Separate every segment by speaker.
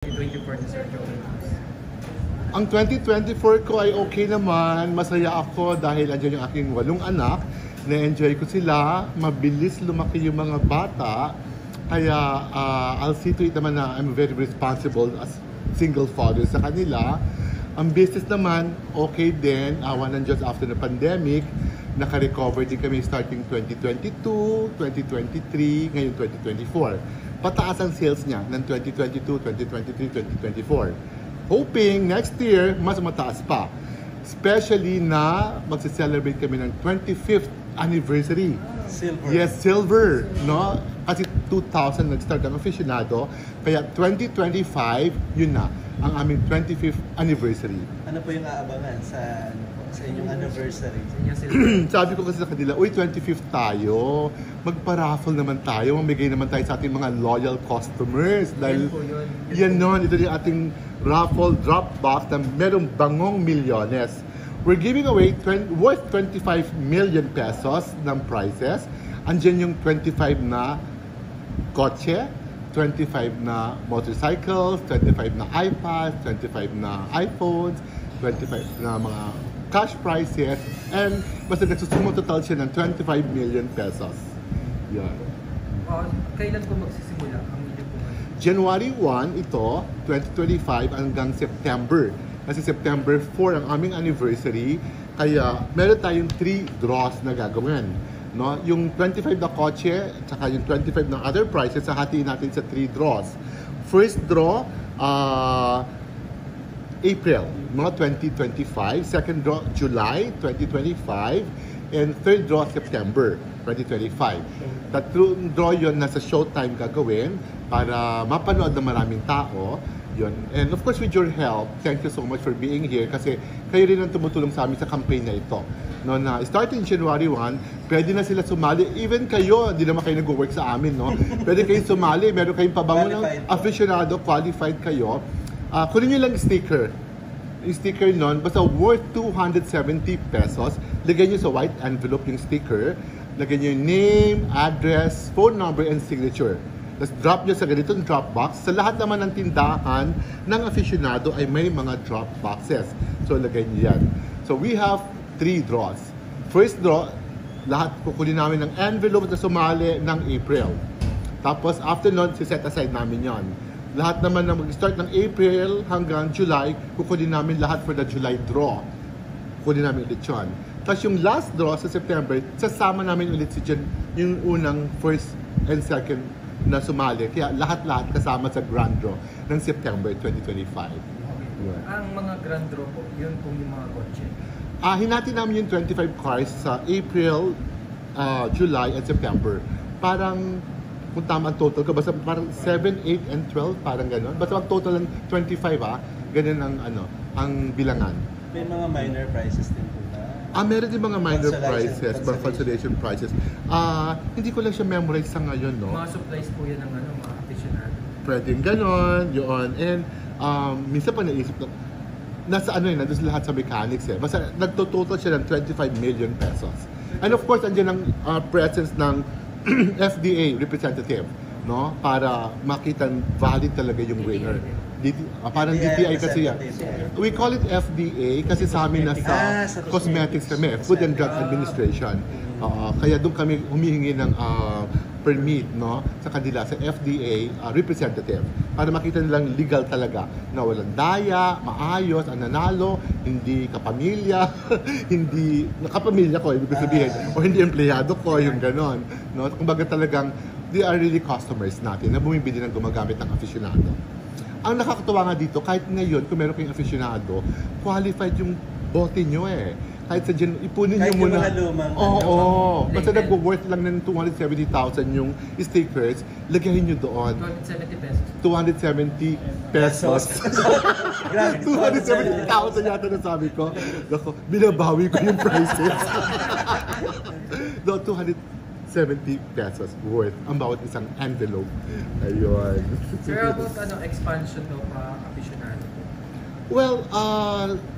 Speaker 1: 2024 ni Sir Joey Cruz?
Speaker 2: Ang 2024 ko ay okay naman. Masaya ako dahil andyan yung aking 8 anak. Na-enjoy ko sila. Mabilis lumaki yung mga bata. Kaya I'll see to it naman na I'm very responsible as single father sa kanila. Ang business naman, okay din. Awa ng Diyos after the pandemic. Naka-recover din kami starting 2022, 2023, ngayon 2024. Pataas ang sales niya ng 2022, 2023, 2024. Hoping next year, mas mataas pa. Especially na magse-celebrate kami ng 25th anniversary.
Speaker 3: Silver.
Speaker 2: Yes, silver. No? Kasi 2000 nag-start ang aficionado. Kaya 2025, yun na, ang aming 25th anniversary.
Speaker 3: Ano po yung aabangan sa inyong anniversary?
Speaker 2: Sabi ko kasi sa kanila, uy, 25th tayo. Magpa-raffle naman tayo. Mamigay naman tayo sa ating mga loyal customers. Dahil yan nun, ito yung ating raffle drop box na merong bangong milyones. We're giving away worth 25 million pesos ng prizes. Andyan yung 25 na kotse, 25 na motorcycles, 25 na iPads, 25 na iPhones, 25 na mga cash prizes, and basta nagsusumo total siya ng 25 million pesos. Yan.
Speaker 1: Kailan po magsisimula ang inyong po?
Speaker 2: January 1 ito, 2025 hanggang September. Kasi September 4 ang aming anniversary, kaya meron tayong 3 draws na gagawin. No? Yung 25 na kotse, tsaka yung 25 na other prizes, hahatiin natin sa 3 draws. First draw, April, no, 2025. Second draw, July 2025. And third draw, September 2025. Tatlong draw yun nasa Showtime gagawin para mapanood ng maraming tao. Yun. And of course, with your help, thank you so much for being here kasi kayo rin ang tumutulong sa amin sa campaign na ito. No, na starting January 1, pwede na sila sumali. Even kayo, hindi naman kayo nag-work sa amin, no? Pwede kayong sumali, meron kayong pabango ng aficionado, qualified kayo. Kunin nyo lang sticker. Yung sticker nun, basta worth 270 pesos. Lagyan nyo sa white envelope yung sticker. Lagyan nyo yung name, address, phone number, and signature. Tapos drop nyo sa ganitong drop box. Sa lahat naman ng tindahan ng aficionado ay may mga drop boxes. So lagay nyo yan. So we have 3 draws. First draw, lahat kukunin namin ng envelope na sumali ng April. Tapos after nun, set aside namin yon. Lahat naman na mag-start ng April hanggang July, kukunin namin lahat for the July draw. Kukunin namin ulit yun. Tapos yung last draw sa September, sasama namin ulit si Jen, yung unang first and second na sumali. Kaya lahat-lahat kasama sa grand draw ng September 2025.
Speaker 1: Yeah. Ang mga grand draw po, yun po yung mga kotse.
Speaker 2: Hinati namin yung 25 cars sa April, July, and September. Parang kung tama ang total ko, basta parang 7, 8, and 12, parang gano'n. Basta ang total ng 25, ganun ang bilangan.
Speaker 3: May mga minor prizes din po na?
Speaker 2: Meron din mga minor prizes, mga
Speaker 3: consolation
Speaker 2: prizes. Hindi ko lang siya memorize sa ngayon, no?
Speaker 1: Mga supplies po yan ng mga aficionado.
Speaker 2: Pwedeng gano'n, yun. And minsan pa naisip na, nasa nandun lahat sa mechanics Basta nagtototal siya ng 25 million pesos. And of course, andyan ang presence ng FDA representative, no? Para makita valid talaga yung winner. Parang DTI kasi yan. We call it FDA kasi sa amin nasa cosmetics kami, Food and Drug Administration. Kaya doon kami humihingi ng permit, no, sa kanila, sa FDA representative, para makita nilang legal talaga na walang daya, maayos, ang nanalo, hindi kapamilya, hindi kapamilya ko, ibig sabihin, o hindi empleyado ko, yung ganon. No? Kumbaga talagang, they are really customers natin na bumibili ng gumagamit ng aficionado. Ang nakakatuwa nga dito, kahit ngayon, kung meron kayong aficionado, qualified yung bote nyo Kahit sa dyan, ipunin nyo muna.
Speaker 3: Kahit yung mga lumang.
Speaker 2: Oo. Basta nag-worth lang ng 270,000 yung stickers, lagyan nyo doon.
Speaker 1: 270 pesos.
Speaker 2: 270 pesos. 270,000 yata na sabi ko. Ako, binabawi ko yung prices. No, 270 pesos worth ang bawat isang envelope. Ayun.
Speaker 1: Sir, about expansion daw pa aficionado?
Speaker 2: Well,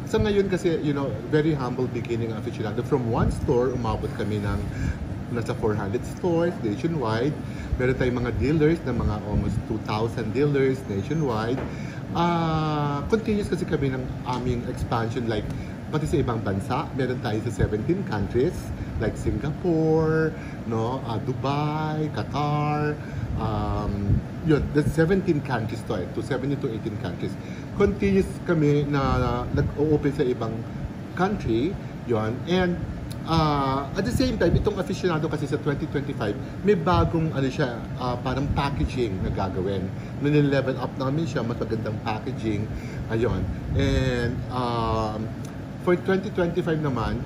Speaker 2: sa ngayon kasi, very humble beginning aficionado. From one store, umabot kami ng nasa 400 stores nationwide. Meron tayong mga dealers na mga almost 2,000 dealers nationwide. Continuous kasi kami ng aming expansion, like pati sa ibang bansa. Meron tayo sa 17 countries like Singapore, no, Dubai, Qatar, yun, the 17 countries to 17 to 18 countries. Continuous kami na nag-open sa ibang country, yun. And at the same time, itong aficionado kasi sa 2025, may bagong ano siya, parang packaging na gagawin. Nile-level up namin siya, mas magandang packaging. Ayun. And for 2025 naman,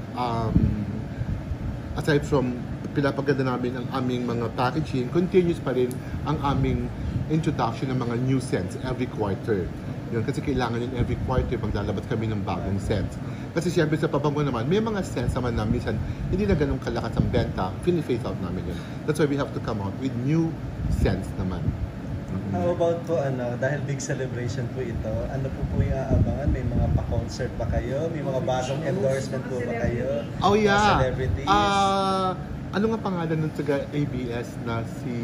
Speaker 2: aside from pinapaganda namin ang aming mga packaging, continuous pa rin ang aming introduction ng mga new scents every quarter. Yun, kasi kailangan yun every quarter maglalabas kami ng bagong scents. Kasi siyempre sa pabango naman, may mga scents naman na minsan hindi na ganun kalakas ang benta, fini-phase out namin yun. That's why we have to come out with new scents naman.
Speaker 3: How about po, dahil big celebration po ito, ano po yung aabangan? May mga pa-concert ba kayo? May mga bagong endorsement po ba kayo?
Speaker 2: Oh yeah!
Speaker 3: Mga celebrities?
Speaker 2: Ano nga pangalan ng taga-ABS na si...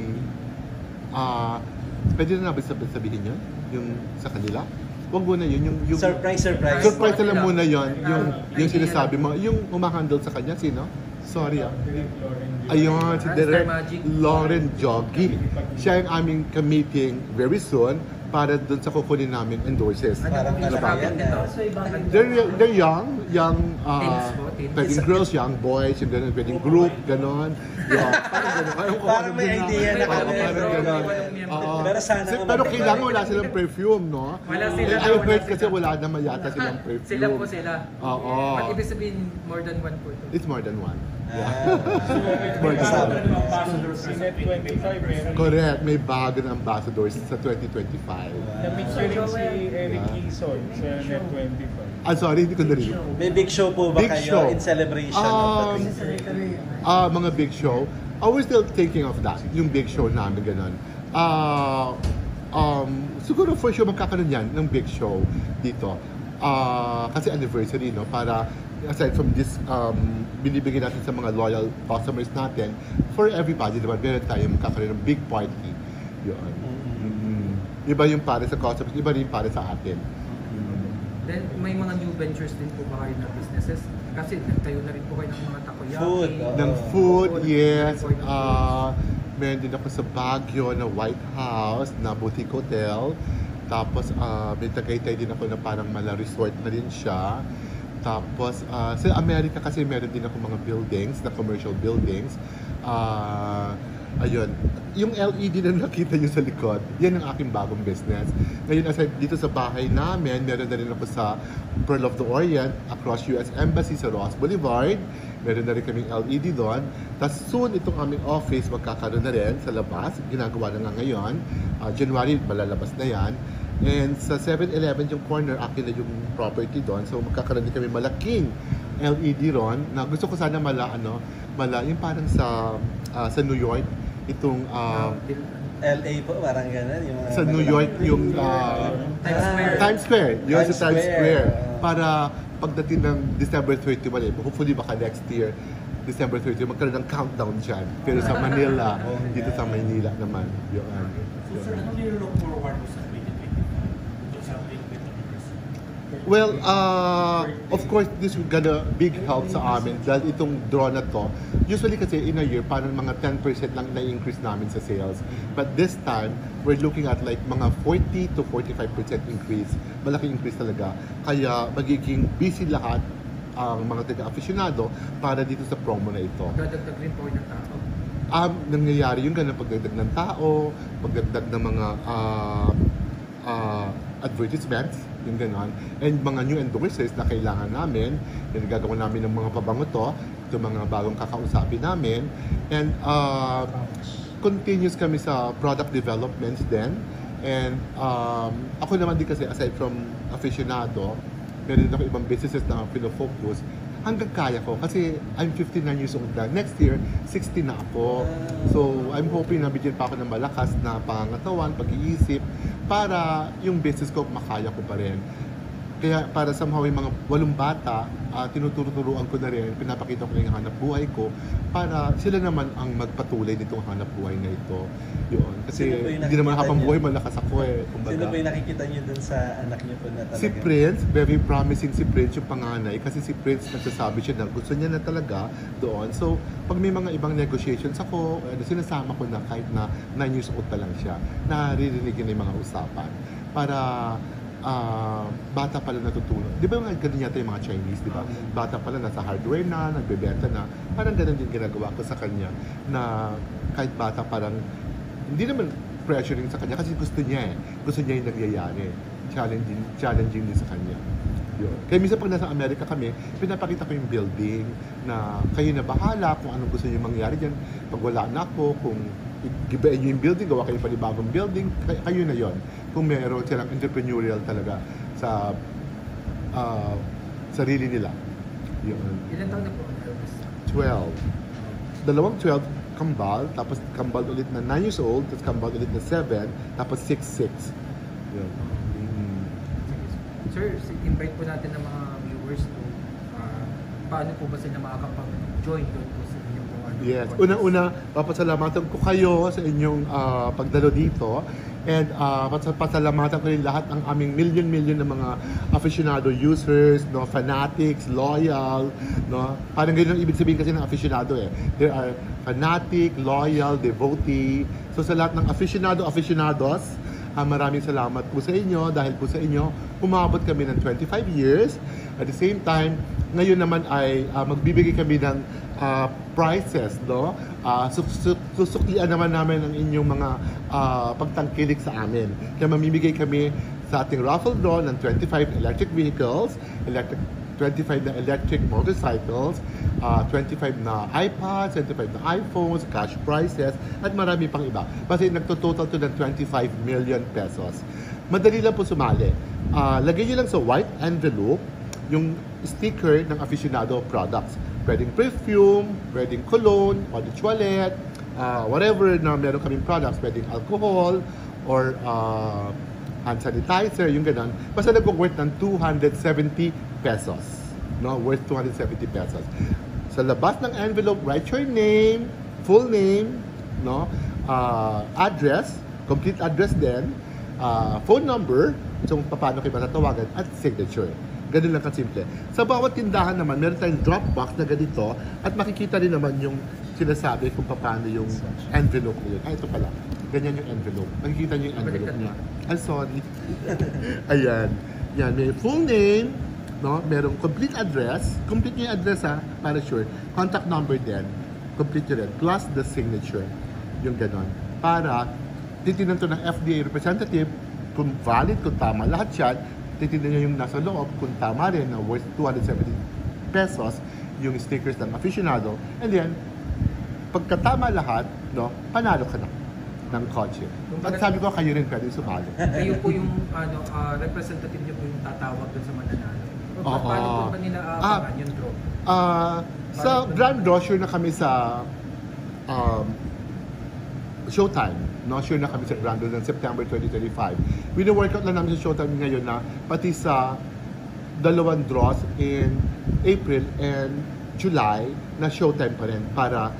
Speaker 2: pwede na ba sabihin yun? Yung sa kanila? Wag muna yun. Yung
Speaker 3: Surprise!
Speaker 2: surprise na lang muna yun. Yung sinasabi mo. Yung umahandle sa kanya, sino? Sorry Ayun, si Direk Lauren Joggi. Siya yung aming ka-meeting very soon para doon sa kukunin namin endorses.
Speaker 3: Parang
Speaker 2: Ano ba?
Speaker 3: yan
Speaker 2: They're young,
Speaker 1: Teens.
Speaker 2: wedding girls, young boys, yung ganun, wedding group, ganon. Yeah, parang ganon.
Speaker 3: Parang may idea na
Speaker 2: Parang
Speaker 3: kami.
Speaker 2: ganon. Oo.
Speaker 3: Pero sana nga
Speaker 2: Pero
Speaker 3: mag-
Speaker 2: kailangan wala silang perfume, no?
Speaker 1: Wala sila.
Speaker 2: I heard kasi wala naman yata silang perfume.
Speaker 1: Sila po sila.
Speaker 2: Oo.
Speaker 1: Pag ibig sabihin, more than one po ito.
Speaker 2: It's more than one.
Speaker 3: More kasama.
Speaker 4: Net 25 meron.
Speaker 2: Correct, may bago na ambassadors sa 2025.
Speaker 4: Na-meet ko rin si Eric Quezon sa Net 25.
Speaker 2: Sorry, hindi ko narinig.
Speaker 3: May big show po ba
Speaker 2: Big
Speaker 3: kayo
Speaker 2: show.
Speaker 3: in celebration of the
Speaker 2: Mga big show. We're still thinking of that, yung big show namin, ganun. Siguro for sure magkakaroon yan ng big show dito. Kasi anniversary, no? Para aside from this, binibigay natin sa mga loyal customers natin, for everybody naman, meron tayong magkakaroon ng big party. Yun. Iba yung para sa customers, iba rin para sa atin.
Speaker 1: Then, may mga new ventures din po ba kayo na businesses? Kasi nagtayo na rin po kayo ng mga takoyaki.
Speaker 3: Food,
Speaker 2: Ng food, yes. Meron din ako sa Baguio na White House, na boutique hotel. Tapos, may Tagaytay din ako na parang mala resort na rin siya. Tapos, sa Amerika kasi meron din ako mga buildings, na commercial buildings. Ayun. Yung LED na nakita nyo sa likod, yan ang aking bagong business. Ngayon, aside dito sa bahay namin, meron na rin ako sa Pearl of the Orient, across US Embassy sa Ross Boulevard. Meron na rin kaming LED doon. Tapos soon, itong aming office magkakaroon na rin sa labas. Ginagawa na nga ngayon. January, malalabas na yan. And sa 7-Eleven, yung corner, akin na yung property doon. So magkakaroon din kami malaking LED ron na gusto ko sana yung parang sa New York, itong
Speaker 3: LA po, parang gano'n. Yung mga
Speaker 2: sa New York, yung Times Square. Yun
Speaker 3: Times
Speaker 2: sa Times
Speaker 3: Square.
Speaker 2: Square. Para pagdating ng December 31, hopefully baka next year, December 30, magkaroon ng countdown dyan. Pero sa Manila, dito sa Maynila naman. Yun.
Speaker 5: So, sir, ano nilo-look forward mo sa 2025? Ito sa 2025.
Speaker 2: Well, of course, this will gonna big help sa amin dahil itong draw na to. Usually kasi in a year, parang mga 10% lang na-increase namin sa sales. But this time, we're looking at like mga 40 to 45% increase. Malaking increase talaga. Kaya magiging busy lahat ang mga taga-aficionado para dito sa promo na ito.
Speaker 1: Dadagdag rin po kayo ng tao.
Speaker 2: Nangyayari yung ganun pagdagdag ng tao, pagdagdag ng mga advertisements, yung gano'n. And mga new endorsers na kailangan namin, yung gagawin namin ng mga pabango to, ito mga bagong kakausapin namin. And continuous kami sa product developments din. And ako naman din kasi, aside from aficionado, meron din ako ibang businesses na pinofocus hanggang kaya ko. Kasi I'm 59 years old na. Next year, 60 na ako. So, I'm hoping na bigyan pa ako ng malakas na pangangatawan, pag-iisip, para yung business ko makaya ko pa rin. Kaya para somehow yung mga 8 bata, tinuturo-turuan ko na rin, pinapakita ko na yung hanap buhay ko para sila naman ang magpatuloy nitong hanap buhay na ito. Yun. Kasi
Speaker 3: Sino ba yung
Speaker 2: hindi naman
Speaker 3: nakikita
Speaker 2: habang
Speaker 3: niyo?
Speaker 2: buhay, malakas ako eh. Kumbaga.
Speaker 3: Sino ba yung nakikita niyo dun sa anak niyo po na talaga?
Speaker 2: Si Prince, very promising si Prince yung panganay kasi si Prince nagsasabi siya na gusto niya na talaga doon. So, pag may mga ibang negotiations ako, sinasama ko na kahit na 9 years old pa lang siya, naririnig niya yung mga usapan. Para bata pala natutulog. Di ba yung ganun yata yung mga Chinese, di ba? Bata pala nasa hardware na, nagbebenta na. Parang ganun din ginagawa ko sa kanya na kahit bata parang hindi naman pressuring sa kanya kasi gusto niya eh. Gusto niya yung nangyayari. Challenging din sa kanya. Yun. Kaya minsan pag nasa Amerika kami, pinapakita ko yung building na kayo na bahala kung anong gusto niyo mangyari dyan. Pag wala na ako, kung gibain niyo yung building, gawa kayo panibagong building, kayo na yon. Kung meron silang entrepreneurial talaga sa sarili nila. Yun.
Speaker 1: Ilan taon na po ang Elvis?
Speaker 2: 12. Dalawang 12, kambal, tapos kambal ulit na 9 years old, tapos kambal ulit na 7, tapos 6. Yun.
Speaker 1: Sir, invite po natin ng mga viewers po. Paano po ba sila makakapag-join doon po sa inyong mga
Speaker 2: Yes. Una-una, papasalamatan ko kayo sa inyong pagdalo dito. And pasalamatan ko rin lahat ng aming million na mga aficionado users, no, fanatics, loyal, no. Parang ganyan ang ibig sabihin kasi ng aficionado eh. There are fanatic, loyal, devotee. So sa lahat ng aficionados, maraming salamat po sa inyo dahil po sa inyo umabot kami ng 25 years. At the same time, ngayon naman ay magbibigay kami ng prizes, no? Susuklian naman namin ang inyong mga pagtangkilik sa amin. Kaya mamimigay kami sa ating raffle draw ng 25 electric vehicles, 25 na electric motorcycles, 25 na iPads, 25 na iPhones, cash prizes, at marami pang iba. Kasi nagtototal to ng 25 million pesos. Madali lang po sumali. Lagay nyo lang sa white envelope yung sticker ng aficionado products. Pwedeng perfume, pwedeng cologne, eau de toilette, whatever na meron kaming products, pwedeng alcohol, or hand sanitizer, yung ganun. Basta nag-worth ng 270 pesos. No? Worth 270 pesos. Sa labas ng envelope, write your name, full name, no? Address, complete address din, phone number, so paano kayo matatawagan, at signature. Ganun lang kasimple. Sa bawat tindahan naman, meron tayong drop box na ganito at makikita rin naman yung sinasabi kung paano yung envelope na yun. Ito pala. Ganyan yung envelope. Makikita nyo yung envelope niya. I'm sorry. Ayan. Yan. May full name, no? Merong complete address. Complete nyo yung address para sure. Contact number din. Complete nyo rin. Plus the signature. Yung ganon. Para titinan to ng FDA representative kung valid, kung tama lahat yan. Titignan niya yung nasa loob kung tama rin na worth 270 pesos yung stickers ng aficionado. And then, pagkatama lahat, no, panalo ka na ng kotse. At sabi ko, kayo rin pwede sumali.
Speaker 1: Kayo po yung representative niyo po yung tatawag doon sa mananalo. Paano po ba nila abangan yung draw?
Speaker 2: Sa grand draw, sure na kami sa Showtime. No, sure na kami sa grand draw ng September 2025. Wino-workout na namin sa Showtime ngayon na pati sa 2 draws in April and July na Showtime pa rin para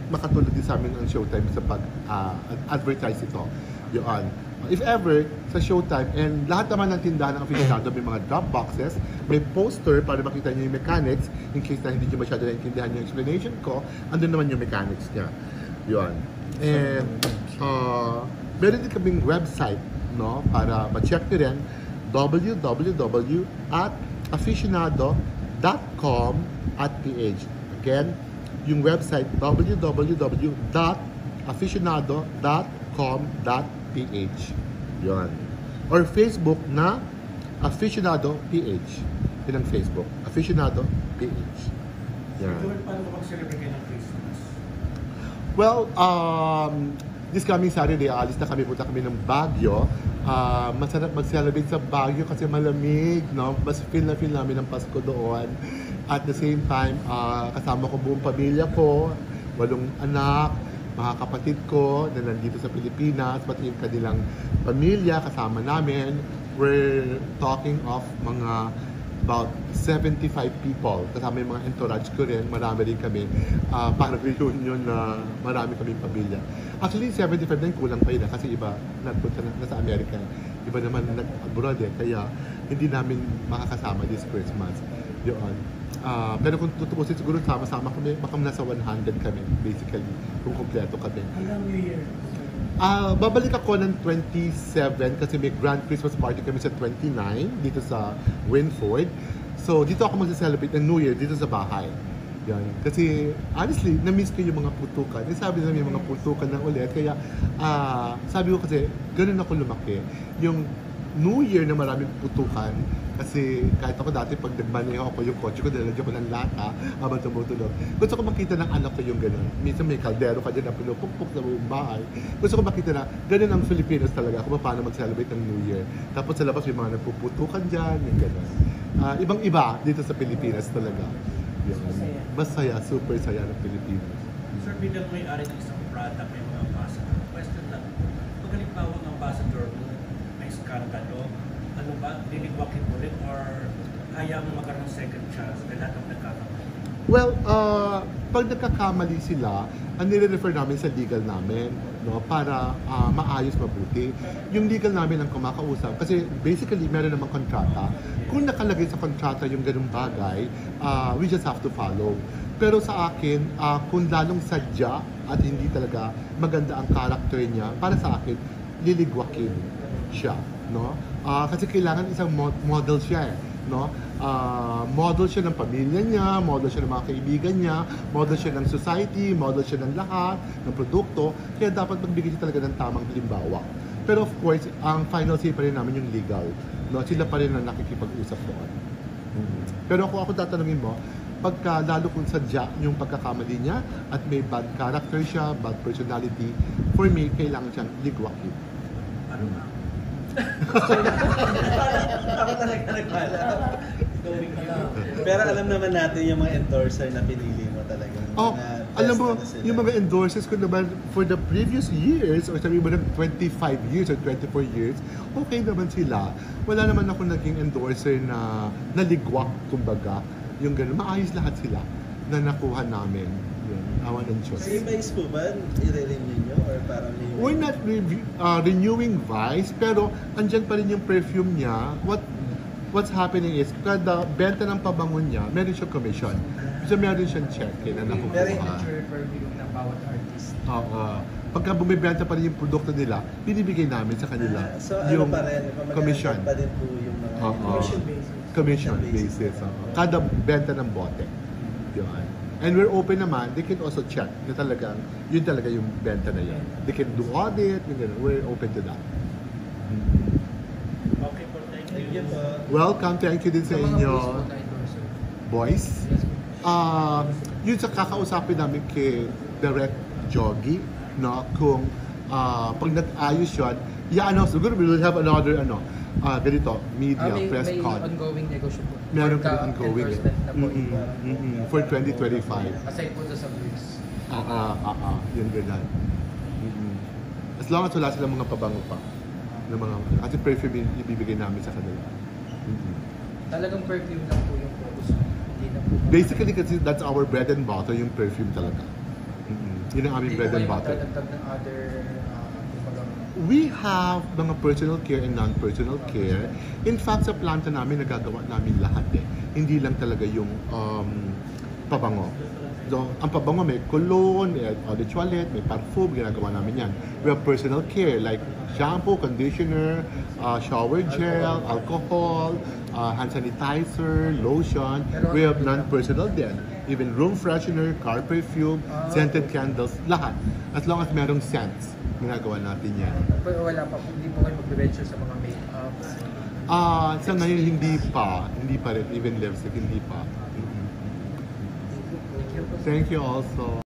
Speaker 2: makatulad din sa amin ang Showtime sa pag-advertise ito. Yun. If ever, sa Showtime, and lahat naman ng tindahan ng aficionado may mga drop boxes, may poster para makita nyo yung mechanics, in case na hindi nyo masyado naintindihan yung explanation ko, andun naman yung mechanics niya. Yun. And meron din kaming website, no, para ma-check nyo rin, www.aficionado.com.ph. Again, yung website www.aficionado.com.ph. Yun. Or Facebook na Aficionado PH. Yun ang Facebook. Aficionado PH. Yan.
Speaker 5: Siguro, paano mag-celebrate kayo ng Christmas?
Speaker 2: Well, this coming Saturday, alis na kami, punta kami ng Baguio. Masarap mag-celebrate sa Baguio kasi malamig, no? Mas feel namin ang Pasko doon. At the same time, kasama ko buong pamilya ko, 8 anak, mga kapatid ko na nandito sa Pilipinas, pati yung kanilang pamilya kasama namin. we're talking of mga about 75 people. Kasama yung mga entourage ko rin, marami rin kami. Para reunion na marami kaming pamilya. Actually, 75 din kulang pa yun kasi iba nagpunta na sa Amerika. Iba naman nag-abroad kaya hindi namin makakasama this Christmas. Yun. Pero kung tutuusin siguro sama-sama kami, baka nasa 100 kami basically, kung kompleto kami.
Speaker 5: Hanggang New Year.
Speaker 2: Babalik ako ng 27 kasi may grand Christmas party kami sa 29 dito sa Winford. So dito ako magse-celebrate ng New Year dito sa bahay. Yan. Kasi honestly, na-miss ko yung mga putukan. Sabi nila may mga putukan na ulit. Kaya sabi ko kasi, ganun ako lumaki. Yung New Year na maraming putukan. Kasi kahit ako dati pag nagmaneho ako yung kotse ko, nalagyan ko ng lata habang tumutulog. Gusto ko makita ng anak ko yung gano'n. Minsan may kaldero ka dyan na pinupukpuk sa buong bahay. Gusto ko makita na gano'n ang Filipinos talaga kung paano mag-celebrate ng New Year. Tapos sa labas may mga nagpuputukan dyan, yung gano'n. Ibang-iba dito sa Pilipinas talaga. Yun. Masaya, super saya ng Pilipinas.
Speaker 5: Sir, bilang may-ari ng isang product, may mga ambassador. Question lang, pag halimbawa ng ambassador mo, may skandalo, ano ba, liligwakin mo rin or kaya mo magkaroon ng second chance na lahat ng nagkakamali?
Speaker 2: Well, pag nagkakamali sila, ang nire-refer namin sa legal namin, no, para maayos, mabuti. Yung legal namin ang kumakausap kasi basically meron namang kontrata. Kung nakalagay sa kontrata yung ganung bagay, we just have to follow. Pero sa akin, kung lalong sadya at hindi talaga maganda ang character niya, para sa akin, liligwakin siya, no? Kasi kailangan isang model siya no? Model siya ng pamilya niya, model siya ng mga kaibigan niya, model siya ng society, model siya ng lahat, ng produkto. Kaya dapat magbigay siya talaga ng tamang halimbawa. Pero of course, ang final say pa rin namin yung legal. No? Sila pa rin ang nakikipag-usap doon. Pero ako tatanungin mo, pagka lalo kung sadya yung pagkakamali niya at may bad character siya, bad personality, for me, kailangan siyang ligwakin.
Speaker 5: Ano nga?
Speaker 3: Ako talaga nagpala. Pero alam naman natin yung mga endorser na pinili mo talaga.
Speaker 2: Oh,
Speaker 3: Mga
Speaker 2: alam
Speaker 3: best
Speaker 2: mo,
Speaker 3: na sila.
Speaker 2: yung mga endorsers ko naman for the previous years, or sabi mo ng 25 years or 24 years, okay naman sila. Wala naman ako naging endorser na naligwak, kumbaga. Yung gano'n, maayos lahat sila na nakuha namin. Yun, awan ng Diyos.
Speaker 3: So yung Vice po ba, i-renew nyo? Or parang may...
Speaker 2: We're not renewing Vice, pero andyan pa rin yung perfume niya. What's happening is, kada benta ng pabango niya, meron siyang commission. So meron siyang check na nakukuha.
Speaker 1: Signature perfume ng bawat artist.
Speaker 2: Oo. Pagka bumibenta pa rin yung produkto nila, binibigay namin sa kanila
Speaker 3: So
Speaker 2: yung
Speaker 3: ano pa rin,
Speaker 2: commission.
Speaker 3: pa din po yung mga...
Speaker 2: Oo.
Speaker 5: Commission basis.
Speaker 2: Commission basis. Oo. Kada benta ng bote. Yun. And we're open naman, they can also check na talagang, yun talaga yung benta na yan. They can do audit, yun, we're open to that.
Speaker 5: Okay po, thank
Speaker 3: Thank
Speaker 5: you.
Speaker 3: you po.
Speaker 2: Welcome, thank you din sa
Speaker 1: Sa mga
Speaker 2: inyo.
Speaker 1: boys po na endorser.
Speaker 2: Boys?
Speaker 1: Yes po.
Speaker 2: Yun sa kakausapin namin kay Direct Jogi, no? Kung pag nag-ayos yun, siguro we will have another, ganito, media, press
Speaker 1: may
Speaker 2: con.
Speaker 1: ongoing negosyo po.
Speaker 2: Meron
Speaker 1: Pagka
Speaker 2: pa ongoing.
Speaker 1: endorsement na po.
Speaker 2: For 2025.
Speaker 1: Aside po sa Briggs.
Speaker 2: Yun ganyan. As long as wala silang mga pabango pa. Ng mga, kasi perfume yung ibibigay namin sa kanila.
Speaker 1: Talagang perfume lang po yung focus. Hindi na po.
Speaker 2: Basically, kasi that's our bread and butter, yung perfume talaga. Yun ang aming bread and butter.
Speaker 1: Hindi po kayo magdadagdag ng other kumbaga,
Speaker 2: We have mga personal care and non-personal care. In fact, sa planta namin, nagagawa namin lahat Hindi lang talaga yung pabango. So, ang pabango may cologne, may eau de toilette, may parfum, ginagawa namin yan. We have personal care like shampoo, conditioner, shower gel, alcohol, hand sanitizer, lotion. We have non-personal din. Even room freshener, car perfume, scented candles, lahat. As long as merong scents, ginagawa natin yan.
Speaker 1: pero wala pa po. Hindi po kayo mag-venture sa mga make-ups.
Speaker 2: Sa ngayon, hindi pa rin. Even lipstick, hindi pa.
Speaker 1: Thank you po.
Speaker 2: Thank you also.